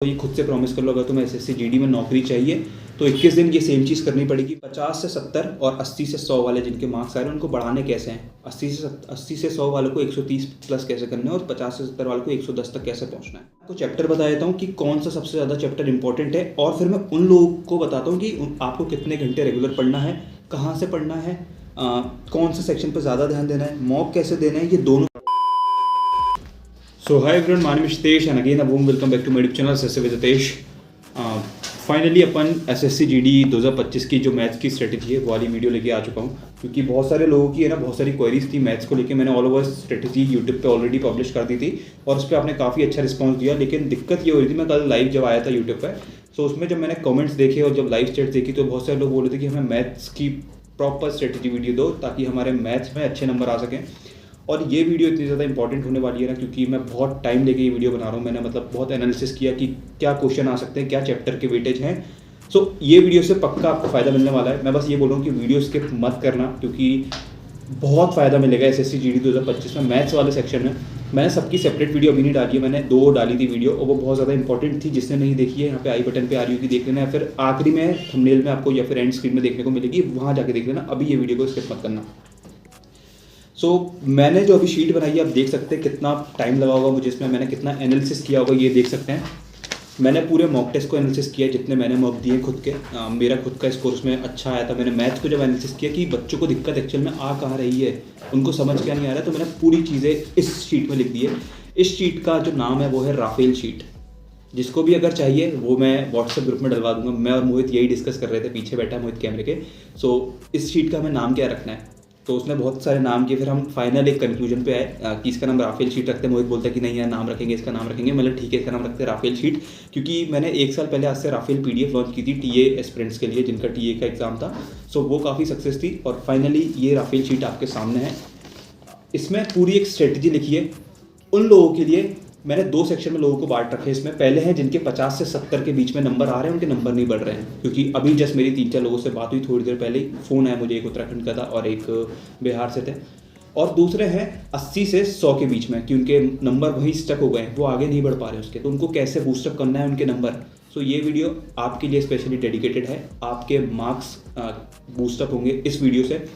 तो ये खुद से प्रॉमिस कर लो, अगर तुम्हें एसएससी जीडी में नौकरी चाहिए तो 21 दिन ये सेम चीज़ करनी पड़ेगी। 50 से 70 और 80 से 100 वाले जिनके मार्क्स आ रहे हैं उनको बढ़ाने कैसे हैं, 80 से 100 वालों को 130 प्लस कैसे करना है और 50 से 70 वालों को 110 तक कैसे पहुंचना है। आपको चैप्टर बता देता हूँ कि कौन सा सबसे ज़्यादा चैप्टर इंपॉर्टेंट है, और फिर मैं उन लोगों को बताता हूँ कि आपको कितने घंटे रेगुलर पढ़ना है, कहाँ से पढ़ना है, कौन से सेक्शन पर ज़्यादा ध्यान देना है, मॉक कैसे देना है, ये दोनों। So hi everyone, my name is Hitesh and again a warm welcome back to my YouTube channel SSC with Hitesh। Finally upon SSC GD 2025 की जो मैथ्स की स्ट्रेटेजी है वो वाली वीडियो लेके आ चुका हूँ, क्योंकि बहुत सारे लोगों की है ना बहुत सारी क्वेरीज थी मैथ्स को लेके। मैंने ऑल ओवर स्ट्रेटेजी यूट्यूब पे ऑलरेडी पब्लिश कर दी थी और उस पर आपने काफ़ी अच्छा रिस्पॉन्स दिया, लेकिन दिक्कत ये हो रही थी, मैं कल लाइव जब आया था यूट्यूब पर तो उसमें जब मैंने कमेंट्स देखे और जब लाइव चैट देखी तो बहुत सारे लोग बोल रहे थे कि हमें मैथ्स की प्रॉपर स्ट्रेटेजी वीडियो दो ताकि हमारे मैथ्स में अच्छे नंबर आ सकें। और ये वीडियो इतनी ज़्यादा इंपॉर्टेंट होने वाली है ना, क्योंकि मैं बहुत टाइम लेके ये वीडियो बना रहा हूँ। मैंने मतलब बहुत एनालिसिस किया कि क्या क्वेश्चन आ सकते हैं, क्या चैप्टर के वेटेज हैं। सो ये वीडियो से पक्का आपको फ़ायदा मिलने वाला है। मैं बस ये बोल रहा हूँ कि वीडियो स्किप मत करना, क्योंकि बहुत फ़ायदा मिलेगा SSC GD 2025 में मैथ्स वाले सेक्शन में। मैंने सबकी सेपरेट वीडियो अभी नहीं डाली है, मैंने 2 डाली थी वीडियो और वो बहुत ज़्यादा इंपॉर्टेंट थी। जिसने नहीं देखी है यहाँ पे आई बटन पे आ रही होगी, देख लेना, या फिर आखिरी में थंबनेल में आपको या फिर एंड स्क्रीन में देखने को मिलेगी, वहाँ जाके देख लेना। अभी ये वीडियो को स्किप मत करना। मैंने जो अभी शीट बनाई है आप देख सकते हैं कितना टाइम लगा होगा मुझे इसमें, मैंने कितना एनालिसिस किया होगा ये देख सकते हैं। मैंने पूरे मॉक टेस्ट को एनालिसिस किया, जितने मैंने मॉक दिए खुद के, मेरा खुद का स्कोर उसमें अच्छा आया था। मैंने मैथ्स को जब एनालिसिस किया कि बच्चों को दिक्कत एक्चुअल में आ कहाँ रही है, उनको समझ क्या नहीं आ रहा है, तो मैंने पूरी चीज़ें इस शीट में लिख दी है। इस शीट का जो नाम है वो है राफेल शीट। जिसको भी अगर चाहिए वो मैं व्हाट्सएप ग्रुप में डलवा दूंगा। मैं और मोहित यही डिस्कस कर रहे थे, पीछे बैठा है मोहित कैमरे के। इस शीट का हमें नाम क्या रखना है, तो उसने बहुत सारे नाम किए, फिर हम फाइनल एक कंक्लूजन पे आए कि इसका नाम राफेल शीट रखते हैं। मोहित बोलता है कि नहीं यार नाम रखेंगे, इसका नाम रखेंगे। मतलब ठीक है, इसका नाम रखते हैं राफेल शीट, क्योंकि मैंने 1 साल पहले आज से राफेल PDF लॉन्च की थी TA एस्पिरेंट्स के लिए, जिनका TA का एग्जाम था। वो काफ़ी सक्सेस थी और फाइनली ये राफेल शीट आपके सामने है। इसमें पूरी एक स्ट्रेटजी लिखी है उन लोगों के लिए। मैंने 2 सेक्शन में लोगों को बांट रखे हैं इसमें। पहले हैं जिनके 50 से 70 के बीच में नंबर आ रहे हैं, उनके नंबर नहीं बढ़ रहे हैं, क्योंकि अभी जस्ट मेरी 3-4 लोगों से बात हुई थोड़ी देर पहले ही। फ़ोन आया मुझे, एक उत्तराखंड का था और एक बिहार से थे। और दूसरे हैं 80 से 100 के बीच में, कि उनके नंबर वहीं स्टक हो गए हैं, वो आगे नहीं बढ़ पा रहे उसके, तो उनको कैसे बूस्टअप करना है उनके नंबर। ये वीडियो आपके लिए स्पेशली डेडिकेटेड है। आपके मार्क्स बूस्टअप होंगे इस वीडियो से।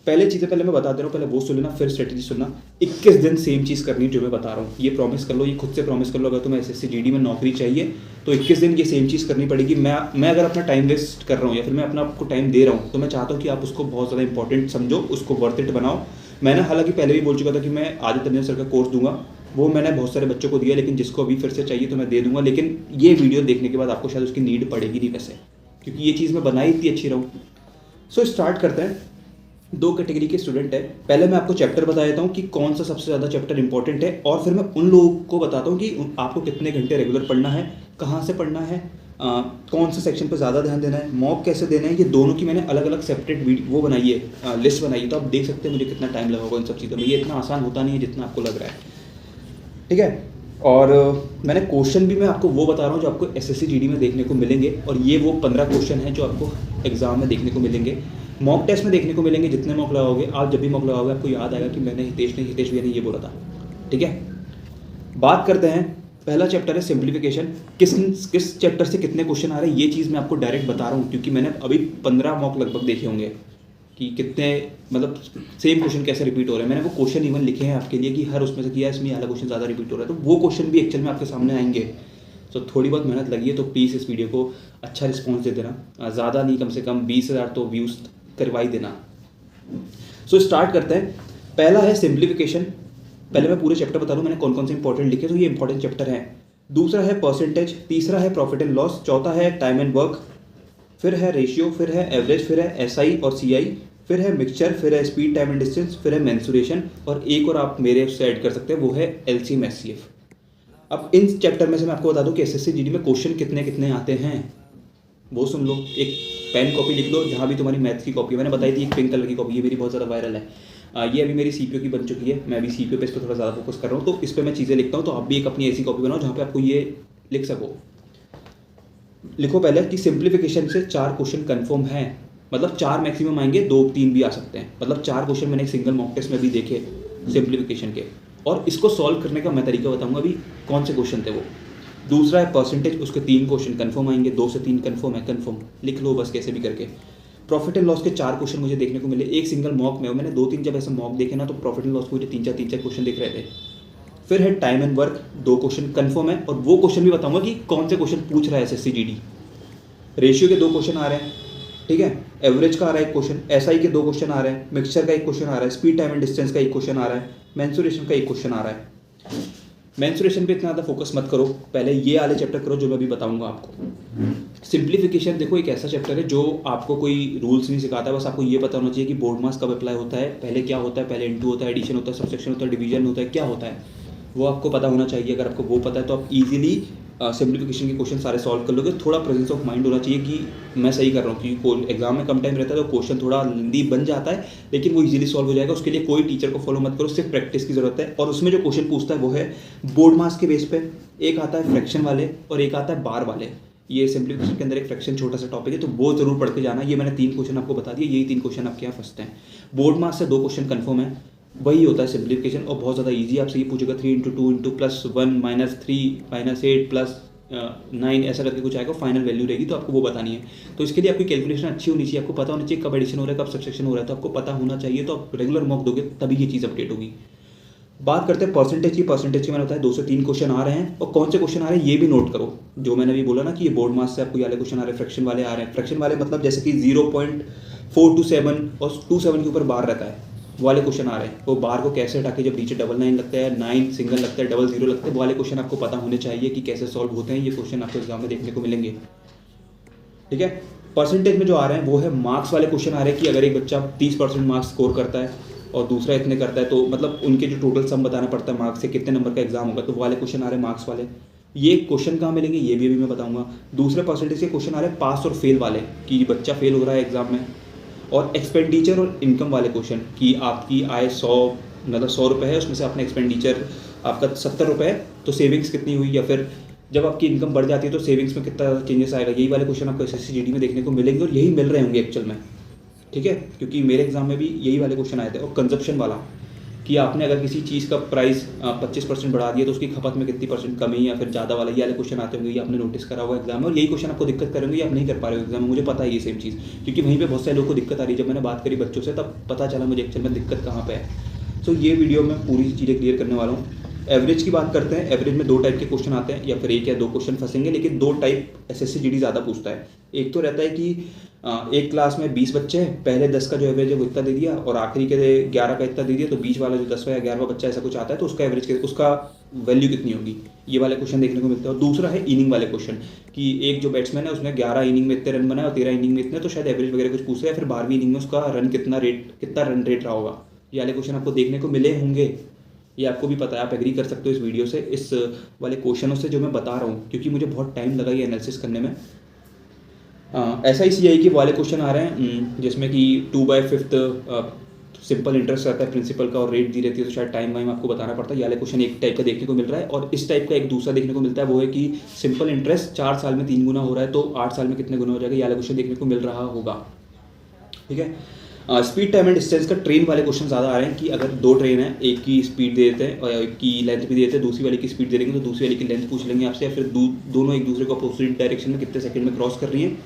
पहले मैं बता दे रहा हूँ, पहले वो सुन लेना फिर स्ट्रेटजी सुनना। 21 दिन सेम चीज़ करनी जो मैं बता रहा हूँ, ये प्रॉमिस कर लो, ये खुद से प्रॉमिस कर लो। अगर तुम्हें SSC GD में नौकरी चाहिए तो 21 दिन ये सेम चीज़ करनी पड़ेगी। मैं अगर अपना टाइम वेस्ट कर रहा हूँ या फिर मैं अपना आपको टाइम दे रहा हूँ तो मैं चाहता हूँ कि आप उसको बहुत ज़्यादा इंपॉर्टेंट समझो, उसको वर्थ इट बनाओ। मैंने हालांकि पहले भी बोल चुका था कि मैं आदित्य तंजन सर का कोर्स दूंगा, वो मैंने बहुत सारे बच्चों को दिया, लेकिन जिसको अभी फिर से चाहिए तो मैं दे दूंगा। लेकिन ये वीडियो देखने के बाद आपको शायद उसकी नीड पड़ेगी नहीं वैसे, क्योंकि ये चीज़ मैं बनाई इतनी अच्छी रहूँ। स्टार्ट करते हैं। 2 कैटेगरी के स्टूडेंट है। पहले मैं आपको चैप्टर बता देता हूँ कि कौन सा सबसे ज़्यादा चैप्टर इंपॉर्टेंट है, और फिर मैं उन लोगों को बताता हूँ कि आपको कितने घंटे रेगुलर पढ़ना है, कहाँ से पढ़ना है, कौन से सेक्शन पर ज़्यादा ध्यान देना है, मॉक कैसे देना है। ये दोनों की मैंने अलग अलग सेपरेट वो बनाई है, लिस्ट बनाई है। तो आप देख सकते हैं मुझे कितना टाइम लगा होगा इन सब चीज़ों में। ये इतना आसान होता नहीं है जितना आपको लग रहा है, ठीक है। और मैंने क्वेश्चन भी मैं आपको वो बता रहा हूँ जो आपको SSC GD में देखने को मिलेंगे, और ये वो 15 क्वेश्चन हैं जो आपको एग्जाम में देखने को मिलेंगे, मॉक टेस्ट में देखने को मिलेंगे। जितने मॉक लगाओगे आप, जब भी मॉक लगाओगे आपको याद आएगा कि मैंने हितेश भैया ने ये बोला था, ठीक है। बात करते हैं। पहला चैप्टर है सिंप्लीफिकेशन। किस चैप्टर से कितने क्वेश्चन आ रहे हैं ये चीज़ मैं आपको डायरेक्ट बता रहा हूँ, क्योंकि मैंने अभी 15 मॉक लगभग देखे होंगे कि कितने मतलब सेम क्वेश्चन कैसे रिपीट हो रहे हैं। मैंने वो क्वेश्चन इवन लिखे हैं आपके लिए कि हर उसमें से किया इसमें वाला क्वेश्चन ज़्यादा रिपीट हो रहा है, तो वो क्वेश्चन भी एक्चुअल में आपके सामने आएंगे। थोड़ी बहुत मेहनत लगी है तो प्लीज़ इस वीडियो को अच्छा रिस्पॉन्स दे देना, ज़्यादा नहीं, कम से कम 20,000 तो व्यूज़ करवाई देना। स्टार्ट करते हैं। पहला है सिंप्लीफिकेशन। पहले मैं पूरे चैप्टर बता दूं मैंने कौन कौन से इंपॉर्टेंट लिखे, तो ये इंपॉर्टेंट चैप्टर है। दूसरा है परसेंटेज, तीसरा है प्रॉफिट एंड लॉस, चौथा है टाइम एंड वर्क, फिर है रेशियो, फिर है एवरेज, फिर है SI और CI, फिर है मिक्सचर, फिर है स्पीड टाइम एंड डिस्टेंस, फिर है मेंसुरेशन, और एक और आप मेरे से ऐड कर सकते हैं वो है LCM SCF। अब इन चैप्टर में से मैं आपको बता दूं कि SSC GD में क्वेश्चन कितने कितने आते हैं वो सुन लो। एक पेन कॉपी लिख लो जहाँ भी तुम्हारी मैथ्स की कॉपी, मैंने बताई थी एक पिंक कलर की कॉपी, ये मेरी बहुत ज़्यादा वायरल है। ये अभी मेरी CPO की बन चुकी है, मैं अभी CPO पे इस पर थोड़ा ज़्यादा फोकस कर रहा हूँ, तो इस पर मैं चीज़ें लिखता हूँ। तो आप भी एक अपनी ऐसी कॉपी बनाओ जहाँ पे आपको ये लिख सको। लिखो पहले कि सिंप्लीफिकेशन से 4 क्वेश्चन कन्फर्म है, मतलब 4 मैक्सिमम आएंगे, 2-3 भी आ सकते हैं। मतलब 4 क्वेश्चन मैंने एक सिंगल मॉक टेस्ट में भी देखे सिंप्लीफिकेशन के, और इसको सॉल्व करने का मैं तरीका बताऊँगा अभी कौन से क्वेश्चन थे वो। दूसरा है परसेंटेज, उसके 3 क्वेश्चन कन्फर्म आएंगे, 2 से 3 कन्फर्म है, कन्फर्म लिख लो बस कैसे भी करके। प्रॉफिट एंड लॉस के 4 क्वेश्चन मुझे देखने को मिले एक सिंगल मॉक में, मैंने 2-3 जब ऐसे मॉक देखे ना तो प्रॉफिट एंड लॉस को मुझे 3-4 क्वेश्चन दिख रहे थे। फिर है time and work, 2 question confirm है, और वो क्वेश्चन भी बताऊंगा कि कौन से क्वेश्चन पूछ रहा है एसएससी जीडी। रेशियो के 2 क्वेश्चन आ रहे हैं, ठीक है, एवरेज का आ रहा है 1 क्वेश्चन, एसआई के 2 क्वेश्चन आ रहे हैं, मिक्सचर का 1 क्वेश्चन आ रहा है, स्पीड टाइम एंड डिस्टेंस का 1 क्वेश्चन आ रहा है, मेंसुरेशन का 1 क्वेश्चन आ रहा है। मेंसुरेशन पे इतना ज़्यादा फोकस मत करो, पहले ये वाले चैप्टर करो जो मैं अभी बताऊंगा आपको। सिंप्लीफिकेशन देखो एक ऐसा चैप्टर है जो आपको कोई रूल्स नहीं सिखाता, बस आपको ये पता होना चाहिए कि बोर्ड मास कब अप्लाई होता है, पहले क्या होता है, पहले इनटू होता है, एडिशन होता है, सबसेक्शन होता है, डिवीजन होता है, क्या होता है वो आपको पता होना चाहिए। अगर आपको वो पता है तो आप इजीली सिंप्लीफिकेशन के क्वेश्चन सारे सॉल्व कर लोगे। थोड़ा प्रेजेंस ऑफ माइंड होना चाहिए कि मैं सही कर रहा हूँ, क्योंकि एग्जाम में कम टाइम रहता है तो क्वेश्चन थोड़ा लेंदी बन जाता है, लेकिन वो इजीली सॉल्व हो जाएगा। उसके लिए कोई टीचर को फॉलो मत करो, सिर्फ प्रैक्टिस की जरूरत है। और उसमें जो क्वेश्चन पूछता है वो है बोर्ड मास के बेस पे, एक आता है फ्रैक्शन वाले और एक आता है बार वाले। ये सिंप्लीफिकेशन के अंदर एक फ्रैक्शन छोटा सा टॉपिक है, तो वो जरूर पढ़ के जाना। ये मैंने 3 क्वेश्चन आपको बता दिए, यही 3 क्वेश्चन आपके यहाँ फंसते हैं। बोर्ड मास से 2 क्वेश्चन कन्फर्म है, वही होता है सिंप्लीफिकेशन, और बहुत ज़्यादा इजी। आपसे ये पूछेगा 3 × 2 × +1 -3 -8 +9 ऐसा करके कुछ आएगा, फाइनल वैल्यू रहेगी, तो आपको वो बतानी है। तो इसके लिए आपकी कैलकुलेशन अच्छी होनी चाहिए, आपको पता होना चाहिए कब एडिशन हो रहा है, कब सबसेक्शन हो रहा है, तो आपको पता होना चाहिए। तो आप रेगुलर मॉक दोगे तभी ये चीज़ अपडेट होगी। बात करते हैं परसेंटेज की। परसेंटेज की मैंने बताया 2 से 3 क्वेश्चन आ रहे हैं, और कौन से क्वेश्चन आ रहे हैं ये भी नोट करो। जो मैंने अभी बोला ना कि ये बोर्ड मास से आपको ये वाले क्वेश्चन आ रहे हैं, फ्रैक्शन वाले आ रहे हैं। फ्रैक्शन वाले मतलब जैसे कि 0.427 और 27 के ऊपर बार रहता है, वो वाले क्वेश्चन आ रहे हैं। वो बार को कैसे हटा के जब नीचे 99 लगता है, 9 सिंगल लगता है, 00 लगता है, वो वाले क्वेश्चन आपको पता होने चाहिए कि कैसे सॉल्व होते हैं। ये क्वेश्चन आपको एग्जाम में देखने को मिलेंगे, ठीक है। परसेंटेज में जो आ रहे हैं वो है मार्क्स वाले क्वेश्चन आ रहे हैं कि अगर एक बच्चा 30% मार्क्स स्कोर करता है और दूसरा इतने करता है, तो मतलब उनके जो टोटल सम बताना पड़ता है मार्क्स से, कितने नंबर का एग्जाम होगा, तो वो वाले क्वेश्चन आ रहे हैं मार्क्स वाले। ये क्वेश्चन कहाँ मिलेंगे ये भी अभी मैं बताऊंगा। दूसरे परसेंटेज के क्वेश्चन आ रहे हैं पास और फेल वाले, कि बच्चा फेल हो रहा है एग्जाम में। और एक्सपेंडिचर और इनकम वाले क्वेश्चन कि आपकी आय 100 रुपये है, उसमें से आपने एक्सपेंडिचर आपका 70 रुपये है, तो सेविंग्स कितनी हुई, या फिर जब आपकी इनकम बढ़ जाती है तो सेविंग्स में कितना चेंजेस आएगा। यही वाले क्वेश्चन आपको एसएससी जीडी में देखने को मिलेंगे, और यही मिल रहे होंगे एक्चुअल में, ठीक है, क्योंकि मेरे एग्जाम में भी यही वाले क्वेश्चन आए थे। और कंजप्शन वाला कि आपने अगर किसी चीज़ का प्राइस 25% बढ़ा दिया तो उसकी खपत में कितनी % कमी, या फिर ज़्यादा वाला, ये वाले क्वेश्चन आते होंगे, ये आपने नोटिस करा हुआ एग्जाम में। और यही क्वेश्चन आपको दिक्कत करेंगे, ये आप नहीं कर पा रहे हो एग्जाम में, मुझे पता है ये सेम चीज़, क्योंकि वहीं पे बहुत सारे लोगों को दिक्कत आ रही है। जब मैंने बात करी बच्चों से तब पता चला मुझे एक्चुअल में दिक्कत कहाँ पे है। सो ये वीडियो में पूरी चीज़ें क्लियर करने वाला हूँ। एवरेज की बात करते हैं। एवरेज में 2 टाइप के क्वेश्चन आते हैं, या फिर 1 या 2 क्वेश्चन फंसेंगे, लेकिन 2 टाइप एसएससी जीडी ज़्यादा पूछता है। एक तो रहता है कि एक क्लास में 20 बच्चे हैं, पहले 10 का जो एवरेज है वो इतना दे दिया, और आखिरी के 11 का इतना दे दिया, तो बीच वाला जो 10वां या 11वां बच्चा ऐसा कुछ आता है, तो उसका एवरेज उसका वैल्यू कितनी होगी, ये वाले क्वेश्चन देखने को मिलता है। और दूसरा है इनिंग वाले क्वेश्चन कि एक जो बैट्समैन है उसने 11 इनिंग में इतने रन बनाए और 13 इनिंग में इतने, तो शायद एवरेज वगैरह कुछ पूछ रहे हैं, फिर 12वीं इनिंग में उसका कितना रन रेट रहा होगा। ये वाले क्वेश्चन आपको देखने को मिले होंगे, ये आपको भी पता है, आप एग्री कर सकते हो इस वीडियो से, इस वाले क्वेश्चनों से जो मैं बता रहा हूँ, क्योंकि मुझे बहुत टाइम लगा ये एनालिसिस करने में। ऐसा इसलिए कि वाले क्वेश्चन आ रहे हैं जिसमें कि 2/5 सिंपल इंटरेस्ट रहता है प्रिंसिपल का, और रेट दी रहती है, तो शायद टाइम वाइम आपको बताना पड़ता है। ये वाले क्वेश्चन एक टाइप का देखने को मिल रहा है, और इस टाइप का एक दूसरा देखने को मिलता है, वो है कि सिंपल इंटरेस्ट 4 साल में 3 गुना हो रहा है, तो 8 साल में कितने गुना हो जाएगा, ये वाला क्वेश्चन देखने को मिल रहा होगा, ठीक है। स्पीड टाइम एंड डिस्टेंस का ट्रेन वाले क्वेश्चन ज़्यादा आ रहे हैं कि अगर 2 ट्रेन है, एक की स्पीड दे देते हैं और एक की लेंथ भी दे देते हैं, दूसरी वाली की स्पीड दे देंगे, तो दूसरी वाली की लेंथ पूछ लेंगे आपसे, या फिर दोनों एक दूसरे को अपोजिट डायरेक्शन में कितने सेकंड में क्रॉस कर रही है,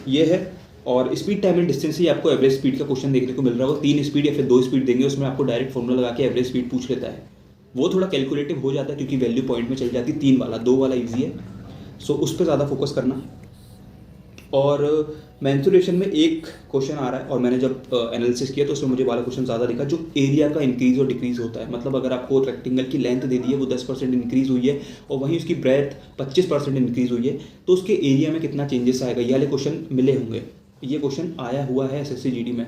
ये है। और स्पीड टाइम एंड डिस्टेंस ही आपको एवरेज स्पीड का क्वेश्चन देखने को मिल रहा है। 3 स्पीड या फिर 2 स्पीड देंगे, उसमें आपको डायरेक्ट फॉर्मूला लगा के एवरेज स्पीड पूछ लेता है। वो थोड़ा कैलकुलेटिव हो जाता है क्योंकि वैल्यू पॉइंट में चल जाती है। 3 वाला 2 वाला ईजी है, सो उस पर ज़्यादा फोकस करना। और मेंसुरेशन में एक क्वेश्चन आ रहा है, और मैंने जब एनालिसिस किया तो उसमें मुझे वाला क्वेश्चन ज़्यादा दिखा, जो एरिया का इंक्रीज और डिक्रीज होता है। मतलब अगर आपको रेक्टेंगल की लेंथ दे दी है, वो 10% इंक्रीज हुई है, और वहीं उसकी ब्रेथ 25% इंक्रीज हुई है, तो उसके एरिया में कितना चेंजेस आएगा, ये वाले क्वेश्चन मिले होंगे। ये क्वेश्चन आया हुआ है एसएससी जीडी में,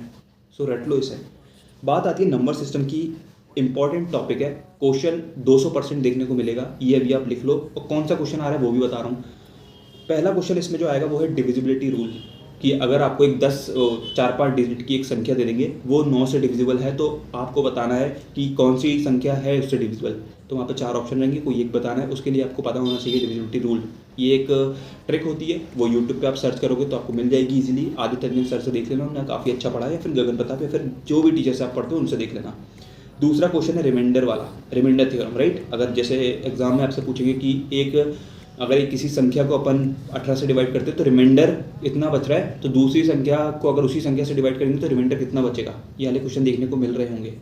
सो रट लो इसे। बात आती है नंबर सिस्टम की, इंपॉर्टेंट टॉपिक है, क्वेश्चन 200% देखने को मिलेगा, ये अभी आप लिख लो। और कौन सा क्वेश्चन आ रहा है वो भी बता रहा हूँ। पहला क्वेश्चन इसमें जो आएगा वो है डिविजिबिलिटी रूल, कि अगर आपको एक 4-5 डिजिट की एक संख्या दे देंगे, वो 9 से डिविजिबल है, तो आपको बताना है कि कौन सी संख्या है उससे डिविजिबल। तो वहाँ पे 4 ऑप्शन रहेंगे, कोई एक बताना है, उसके लिए आपको पता होना चाहिए डिविजिबिलिटी रूल। ये एक ट्रिक होती है, वो यूट्यूब पे आप सर्च करोगे तो आपको मिल जाएगी इजीली। आदित्य रंजन सर से देख लेना, उन्होंने काफ़ी अच्छा पढ़ा है, या फिर गगन प्रताप, या फिर जो भी टीचर से आप पढ़ते हो उनसे देख लेना। दूसरा क्वेश्चन है रिमाइंडर वाला, रिमाइंडर थ्योरम, राइट। अगर जैसे एग्जाम में आपसे पूछेंगे कि एक अगर एक किसी संख्या को अपन 18 से डिवाइड करते हैं तो रिमाइंडर इतना बच रहा है, तो दूसरी संख्या को अगर उसी संख्या से डिवाइड करेंगे तो रिमाइंडर कितना बचेगा, ये वाले क्वेश्चन देखने को मिल रहे होंगे।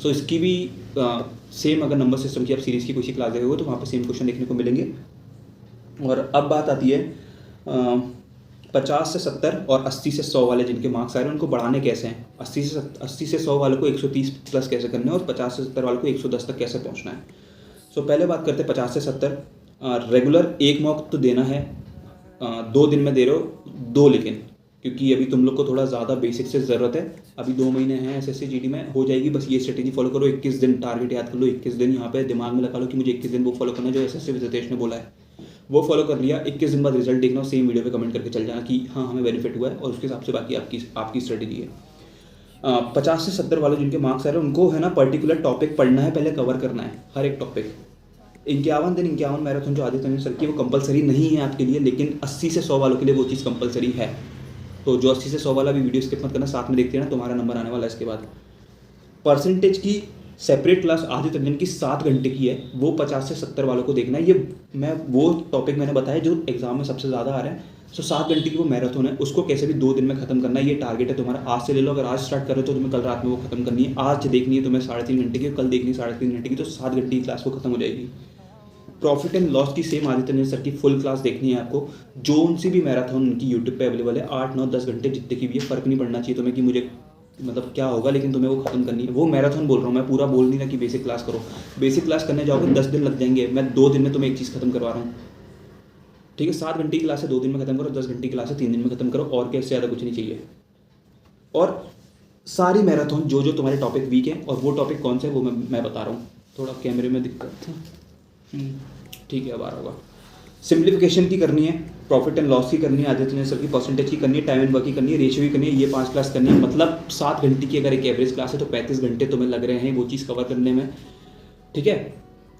सो इसकी भी सेम अगर नंबर सिस्टम की आप सीरीज़ की कोई क्लास देखोगे तो वहाँ पे सेम क्वेश्चन देखने को मिलेंगे। और अब बात आती है 50 से 70 और 80 से 100 वाले जिनके मार्क्स आ रहे हैं उनको बढ़ाने कैसे हैं। 80 से 100 वालों को 130 प्लस कैसे करना है और 50 से 70 वालों को 110 तक कैसे पहुँचना है। सो पहले बात करते हैं 50 से 70। रेगुलर एक मॉक तो देना है, 2 दिन में दे रहे हो 2, लेकिन क्योंकि अभी तुम लोग को थोड़ा ज़्यादा बेसिक से ज़रूरत है, अभी 2 महीने हैं SSC GD में, हो जाएगी। बस ये स्ट्रेटेजी फॉलो करो, 21 दिन टारगेट याद कर लो, 21 दिन यहाँ पे दिमाग में लगा लो कि मुझे 21 दिन वो फॉलो करना है जो SSC विजिटेश ने बोला है, वो फॉलो कर लिया। 21 दिन बाद रिजल्ट देखना, सेम वीडियो पे कमेंट करके चल जाना कि हाँ हमें बेनिफिट हुआ है, और उसके हिसाब से बाकी आपकी स्ट्रेटेजी है। 50 से 70 वाले जिनके मार्क्स आ रहे हैं उनको है ना पर्टिकुलर टॉपिक पढ़ना है, पहले कवर करना है हर एक टॉपिक। 51 दिन 51 मैराथन जो आदित्य सर की वो कंपलसरी नहीं है आपके लिए, लेकिन 80 से 100 वालों के लिए वो चीज़ कंपलसरी है। तो जो 80 से 100 वाला भी वीडियो स्किप मत करना, साथ में देखते हैं ना, तुम्हारा नंबर आने वाला है इसके बाद। परसेंटेज की सेपरेट क्लास आदित्य रंजन की 7 घंटे की है, वो 50 से 70 वालों को देखना है। ये मैं वो टॉपिक मैंने बताया जो एग्जाम में सबसे ज़्यादा आ रहा है। सो 7 घंटे की वो मैराथन है, उसको कैसे भी 2 दिन में खत्म करना है, ये टारगेट है तुम्हारा। आज से ले लो, अगर आज स्टार्ट करो तो तुम्हें कल रात में वो खत्म करनी है। आज देखनी है तुम्हें 3.5 घंटे की, कल देखनी है 3.5 घंटे की, तो 7 घंटे की क्लास वो खत्म हो जाएगी। प्रॉफिट एंड लॉस की सेम आदित्य रंजन सर की फुल क्लास देखनी है आपको, जो उनसी भी मैराथन उनकी यूट्यूब पे अवेलेबल है। 8, 9, 10 घंटे जितने की भी है, फर्क नहीं पड़ना चाहिए तुम्हें कि मुझे मतलब क्या होगा, लेकिन तुम्हें वो खत्म करनी है। वो मैराथन बोल रहा हूँ मैं, पूरा बोल नहीं रहा कि बेसिक क्लास करो। बेसिक क्लास करने जाओगे 10 दिन लग जाएंगे, मैं 2 दिन में तुम्हें एक चीज़ खत्म करवा रहा हूँ, ठीक है। 7 घंटे की क्लास है, 2 दिन में खत्म करो, 10 घंटे की क्लास है 3 दिन में खत्म करो, और क्या, इससे ज़्यादा कुछ नहीं चाहिए। और सारी मैराथन जो जो तुम्हारे टॉपिक वीक है, और वो टॉपिक कौन से है वो मैं बता रहा हूँ। थोड़ा कैमरे में दिक्कत है, ठीक है अब आ रहा होगा। सिंप्लीफिकेशन की करनी है, प्रॉफिट एंड लॉस की करनी है, आदित्य रंजन सर की परसेंटेज की करनी है, टाइम एंड वर्क की करनी है, रेशियो की करनी है, ये 5 क्लास करनी है। मतलब 7 घंटे की अगर एक एवरेज क्लास है तो 35 घंटे तुम्हें लग रहे हैं वो चीज़ कवर करने में, ठीक है।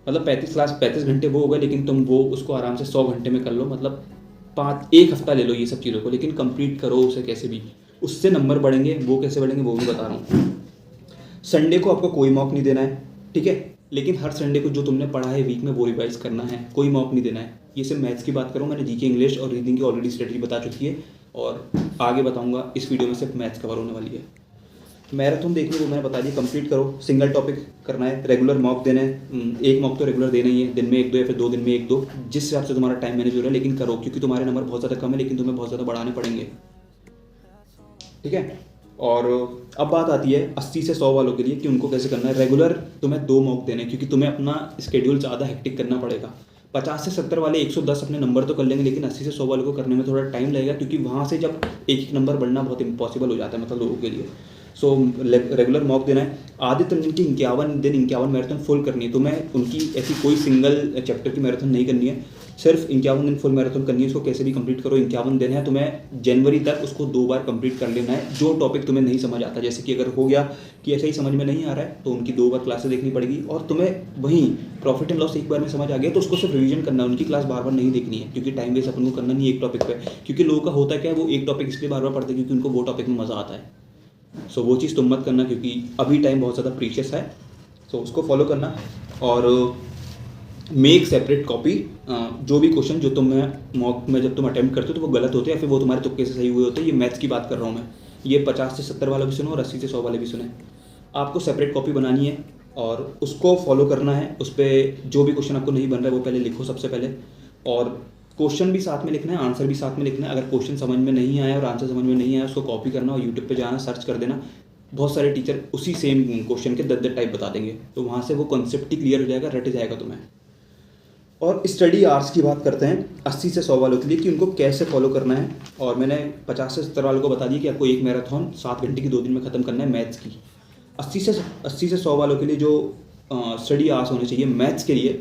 मतलब 35 घंटे वो हो गए, लेकिन तुम वो उसको आराम से 100 घंटे में कर लो। मतलब 1 हफ्ता ले लो ये सब चीज़ों को, लेकिन कंप्लीट करो उसे कैसे भी। उससे नंबर बढ़ेंगे, वो कैसे बढ़ेंगे वो भी बता रहा हूँ। संडे को आपको कोई मॉक नहीं देना है, ठीक है, लेकिन हर संडे को जो तुमने पढ़ा है वीक में वो रिवाइज करना है, कोई मॉक नहीं देना है। ये सिर्फ मैथ्स की बात करूँ, मैंने जीके इंग्लिश और रीडिंग की ऑलरेडी स्ट्रेटजी बता चुकी है, और आगे बताऊंगा। इस वीडियो में सिर्फ मैथ्स कवर होने वाली है। मैराथन देखने को मैंने बता दिया, कंप्लीट करो। सिंगल टॉपिक करना है, रेगुलर मॉक देना है, एक मॉक तो रेगुलर देना ही है, दिन में 1-2 या फिर 2 दिन में 1-2, जिस हिसाब से तुम्हारा टाइम मैनेज हो रहा है, लेकिन करो, क्योंकि तुम्हारे नंबर बहुत ज़्यादा कम है, लेकिन तुम्हें बहुत ज़्यादा बढ़ाने पड़ेंगे, ठीक है। और अब बात आती है 80 से 100 वालों के लिए कि उनको कैसे करना है। रेगुलर तुम्हें 2 मॉक देने, क्योंकि तुम्हें अपना स्केड्यूल ज़्यादा हेक्टिक करना पड़ेगा। 50 से 70 वाले 110 अपने नंबर तो कर लेंगे, लेकिन 80 से 100 वालों को करने में थोड़ा टाइम लगेगा, क्योंकि वहाँ से जब एक नंबर बढ़ना बहुत इम्पॉसिबल हो जाता है मतलब लोगों के लिए। सो रेगुलर मॉक देना है। आदित्य रंजन की 51 दिन 51 मैराथन फुल करनी है, तो मैं उनकी ऐसी कोई सिंगल चैप्टर की मैराथन नहीं करनी है, सिर्फ 51 दिन फुल मैराथन करनी है। उसको कैसे भी कंप्लीट करो, 51 दिन है, तुम्हें जनवरी तक उसको 2 बार कंप्लीट कर लेना है। जो टॉपिक तुम्हें नहीं समझ आता, जैसे कि अगर हो गया कि ऐसा ही समझ में नहीं आ रहा है, तो उनकी 2 बार क्लासेस देखनी पड़ेगी। और तुम्हें वहीं प्रॉफिट एंड लॉस एक बार में समझ आ गया तो उसको सिर्फ रिवीजन करना है, उनकी क्लास बार बार नहीं देखनी है, क्योंकि टाइम वेस्ट अपन को करना नहीं है एक टॉपिक पे। क्योंकि लोगों का होता क्या है, वो एक टॉपिक इसलिए बार बार पढ़ते हैं क्योंकि उनको वो टॉपिक में मज़ा आता है। सो वो चीज़ तुम मत करना, क्योंकि अभी टाइम बहुत ज़्यादा प्रीशियस है। सो उसको फॉलो करना, और मेक सेपरेट कॉपी। जो भी क्वेश्चन जो तुम मॉक में जब तुम अटेम्प्ट करते हो तो वो गलत होते हैं या फिर वो तुम्हारे तुक्के से सही हुए होते हैं। ये मैथ्स की बात कर रहा हूँ मैं, ये 50 से 70 वाले भी सुनो और 80 से 100 वाले भी सुने। आपको सेपरेट कॉपी बनानी है और उसको फॉलो करना है। उस पर जो भी क्वेश्चन आपको नहीं बन रहा है वो पहले लिखो सबसे पहले, और क्वेश्चन भी साथ में लिखना है, आंसर भी साथ में लिखना है। अगर क्वेश्चन समझ में नहीं आया और आंसर समझ में नहीं आया, उसको कॉपी करना और यूट्यूब पे जाना, सर्च कर देना। बहुत सारे टीचर उसी सेम क्वेश्चन के 10 टाइप बता देंगे, तो वहाँ से वो कॉन्सेप्ट ही क्लियर हो जाएगा, रट जाएगा तुम्हें। और स्टडी आवर्स की बात करते हैं 80 से 100 वालों के लिए कि उनको कैसे फॉलो करना है। और मैंने 50 से 70 वालों को बता दिया कि आपको एक मैराथन 7 घंटे की 2 दिन में ख़त्म करना है मैथ्स की। 80 से 100 वालों के लिए जो स्टडी आवर्स होने चाहिए मैथ्स के लिए,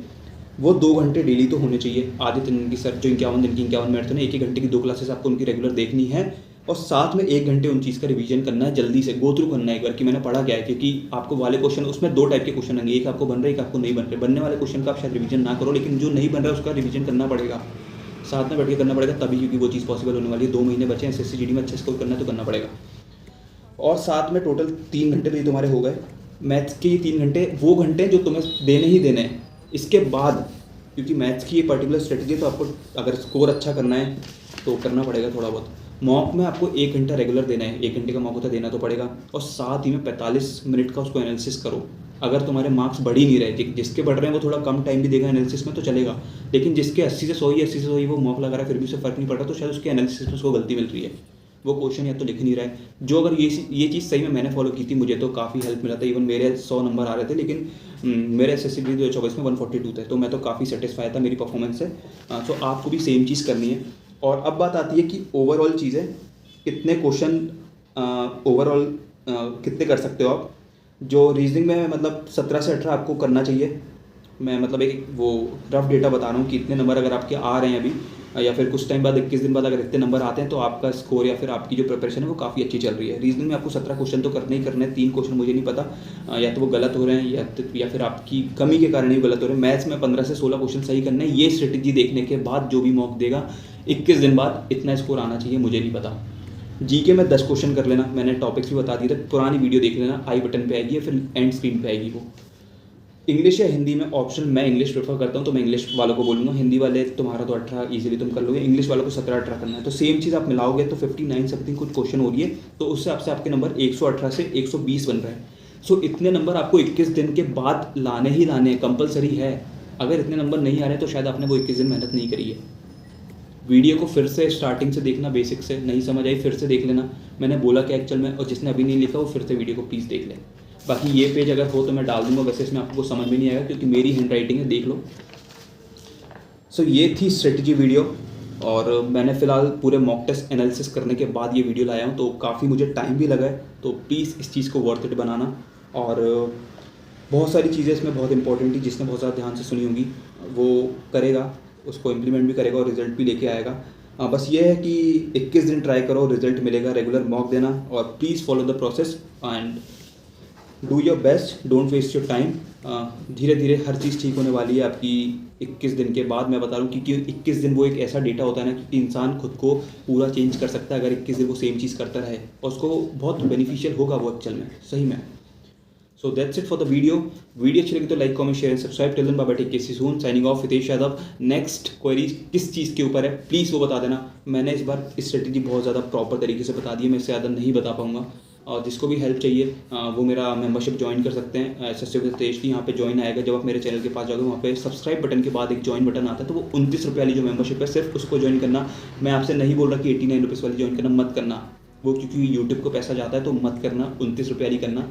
वो 2 घंटे डेली तो होने चाहिए। आदित्य रंजन की सर जो 51 दिन की 51 मैराथन है, 1 घंटे की 2 क्लासेस आपको उनकी रेगुलर देखनी है, और साथ में 1 घंटे उन चीज़ का रिवीजन करना है, जल्दी से गो थ्रू करना है एक बार कि मैंने पढ़ा क्या है। क्योंकि आपको वाले क्वेश्चन उसमें 2 टाइप के क्वेश्चन आएंगे, एक आपको बन रहा है, एक आपको नहीं बन रहे। बनने वाले क्वेश्चन का आप शायद रिवीजन ना करो, लेकिन जो नहीं बन रहा है उसका रिवीजन करना पड़ेगा, साथ में बैठ के करना पड़ेगा तभी, क्योंकि वो चीज़ पॉसिबल होने वाली है। 2 महीने बचे हैं, SSC GD में अच्छे स्कोर करना है तो करना पड़ेगा। और साथ में टोटल 3 घंटे तो ये तुम्हारे हो गए मैथ्स के। ये 3 घंटे वो घंटे जो तुम्हें देने ही देने हैं। इसके बाद क्योंकि मैथ्स की ये पर्टिकुलर स्ट्रेटजी है, तो आपको अगर स्कोर अच्छा करना है तो करना पड़ेगा थोड़ा बहुत। मॉक में आपको 1 घंटा रेगुलर देना है, 1 घंटे का मॉक होता है, देना तो पड़ेगा, और साथ ही में 45 मिनट का उसको एनालिसिस करो। अगर तुम्हारे मार्क्स बढ़ ही नहीं रहे, जिसके बढ़ रहे हैं वो थोड़ा कम टाइम भी देगा एनालिसिस में तो चलेगा, लेकिन जिसके 80 से 100 ही 80 से 100 ही वो मॉक लगा रहा है फिर भी उससे फ़र्क नहीं पड़ रहा, तो शायद उसके एनालिसिस में उसको गलती मिल रही है, वो क्वेश्चन या तो लिख नहीं रहा है। जो अगर ये चीज़ सही में मैंने फॉलो की थी, मुझे तो काफ़ी हेल्प मिला था। इवन मेरे 100 नंबर आ रहे थे, लेकिन मेरे SSC 2024 में 142 थे, तो मैं तो काफ़ी सेटिस्फाई था मेरी परफॉर्मेंस से। तो आपको भी सेम चीज़ करनी है। और अब बात आती है कि ओवरऑल चीज़ें, कितने क्वेश्चन ओवरऑल कितने कर सकते हो आप। जो रीजनिंग में मतलब 17 से 18 आपको करना चाहिए। मैं मतलब एक वो रफ डेटा बता रहा हूँ कि इतने नंबर अगर आपके आ रहे हैं अभी, या फिर कुछ टाइम बाद 21 दिन बाद अगर इतने नंबर आते हैं, तो आपका स्कोर या फिर आपकी जो प्रिपरेशन है वो काफ़ी अच्छी चल रही है। रीजनिंग में आपको 17 क्वेश्चन तो करने ही करने हैं। 3 क्वेश्चन मुझे नहीं पता या तो वो गलत हो रहे हैं या फिर आपकी कमी के कारण ही गलत हो रहे हैं। मैथ्स में 15 से 16 क्वेश्चन सही करने हैं। ये स्ट्रेटेजी देखने के बाद जो भी मॉक देगा 21 दिन बाद इतना स्कोर आना चाहिए, मुझे नहीं पता। जीके में 10 क्वेश्चन कर लेना, मैंने टॉपिक्स भी बता दिए थे, पुरानी वीडियो देख लेना, आई बटन पे आएगी या फिर एंड स्क्रीन पे आएगी वो। इंग्लिश या हिंदी में ऑप्शन, मैं इंग्लिश प्रेफर करता हूँ तो मैं इंग्लिश वालों को बोलूँगा। हिंदी वाले तुम्हारा तो 18 इजीली तुम कर लोगे, इंग्लिश वालों को 17-18 करना है। तो सेम चीज़ आप मिलाओगे तो 59 समथिंग कुछ क्वेश्चन हो रही है, तो उससे आपसे आपके नंबर 118 से 120 बन रहे हैं। सो इतने नंबर आपको 21 दिन के बाद लाने ही लाने हैं, कंपलसरी है। अगर इतने नंबर नहीं आ रहे तो शायद आपने वो 21 दिन मेहनत नहीं करी है। वीडियो को फिर से स्टार्टिंग से देखना, बेसिक से। नहीं समझ आई फिर से देख लेना, मैंने बोला क्या एक्चुअल में, और जिसने अभी नहीं लिखा वो फिर से वीडियो को प्लीज़ देख ले। बाकी ये पेज अगर हो तो मैं डाल दूंगा, वैसे इसमें आपको समझ में नहीं आएगा क्योंकि मेरी हैंड राइटिंग है, देख लो। सो ये थी स्ट्रेटजी वीडियो, और मैंने फ़िलहाल पूरे मॉक टेस्ट एनालिसिस करने के बाद ये वीडियो लाया हूँ, तो काफ़ी मुझे टाइम भी लगा है। तो प्लीज़ इस चीज़ को वर्थ इट बनाना। और बहुत सारी चीज़ें इसमें बहुत इंपॉर्टेंट थी, जिसने बहुत ज़्यादा ध्यान से सुनी होंगी वो करेगा, उसको इम्प्लीमेंट भी करेगा और रिजल्ट भी लेके आएगा। बस ये है कि 21 दिन ट्राई करो, रिजल्ट मिलेगा। रेगुलर मॉक देना और please follow the process and do your best, don't waste your time. धीरे धीरे हर चीज़ ठीक होने वाली है आपकी 21 दिन के बाद। मैं बता रहा हूँ क्योंकि 21 दिन वो एक ऐसा डेटा होता है ना कि इंसान खुद को पूरा चेंज कर सकता है अगर 21 दिन वो सेम चीज़ करता रहे, और उसको बहुत बेनिफिशियल होगा वो एक्चुअल में, सही में। So that's it for the video अच्छी लगी तो like comment share and subscribe. Till then bye bye, take care, see soon, signing off, Hitesh Yadav. Next query किस चीज़ के ऊपर है प्लीज़ वो बता देना। मैंने इस बार स्ट्रेटेजी बहुत ज़्यादा प्रॉपर तरीके से बता दी है, मैं इससे ज़्यादा नहीं बता पाऊँगा। और जिसको भी हेल्प चाहिए वो मेरा मेंबरशिप ज्वाइन कर सकते हैं। SSC विद हितेश की यहाँ पे ज्वाइन आएगा, जब आप मेरे चैनल के पास जाओगे वहाँ पे सब्सक्राइब बटन के बाद एक ज्वाइन बटन आता है, तो वो 29 रुपये वाली जो मेंबरशिप है सिर्फ उसको ज्वाइन करना। मैं आपसे नहीं बोल रहा कि 89 रुपीज़ वाली ज्वाइन करना, मत करना वो, क्योंकि यूट्यूब को पैसा जाता है, तो मत करना 29 रुपये वाली करना,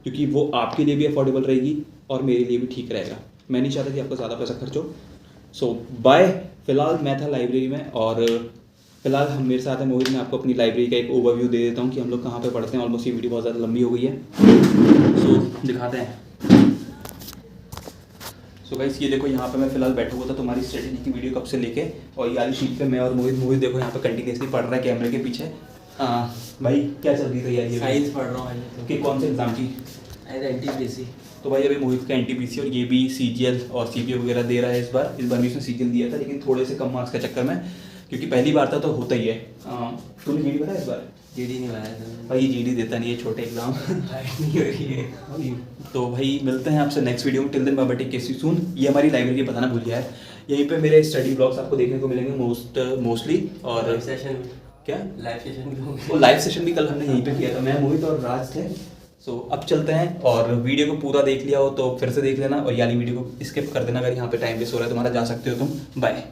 क्योंकि वो आपके लिए भी अफोर्डेबल रहेगी और मेरे लिए भी ठीक रहेगा। मैं नहीं चाहता कि आपका ज़्यादा पैसा खर्च हो। सो बाय। फिलहाल मैं था लाइब्रेरी में, और फिलहाल हम मेरे साथ है मोहित। मैं आपको अपनी लाइब्रेरी का एक ओवरव्यू दे देता हूँ कि हम लोग कहाँ पे पढ़ते हैं। ऑलमोस्ट ये वीडियो बहुत ज़्यादा लंबी हो गई है, सो दिखाते हैं। सो गाइस ये देखो, यहाँ पे मैं फिलहाल बैठा हुआ था तुम्हारी स्ट्रेटेजी की वीडियो कब से लेके, और ये वाली शीट पे मैं और मोहित देखो यहाँ पे कंटिन्यूसली पढ़ रहा है कैमरे के पीछे। भाई क्या चल रही है यार? साइंस पढ़ रहा हूँ। कि कौन से एग्ज़ाम की? NTPC। तो भाई अभी मोहित का NTPC और ये भी CGL और CPA वगैरह दे रहा है इस बार भी उसने CGL दिया था, लेकिन थोड़े से कम मार्क्स के चक्कर में, क्योंकि पहली बार था तो होता ही है। तूने GD भरा इस बार? GD नहीं भरा था भाई GD देता नहीं है, छोटे एग्जाम नहीं हो रही है। तो भाई मिलते हैं आपसे नेक्स्ट वीडियो में। Till then bye bye, take care, see soon. ये हमारी लाइब्रेरी बताना भूल गया है, यहीं पे मेरे स्टडी ब्लॉग्स आपको देखने को मिलेंगे मोस्टली। और सेशन क्या लाइव सेशन भी होंगे? वो लाइव सेशन भी कल हमने यहीं पे किया था, मैं मोहित और राज थे। सो अब चलते हैं, और वीडियो को पूरा देख लिया हो तो फिर से देख लेना, और यानी वीडियो को स्किप कर देना अगर यहाँ पे टाइम वेस्ट हो रहा है तुम्हारा, जा सकते हो तुम। बाय।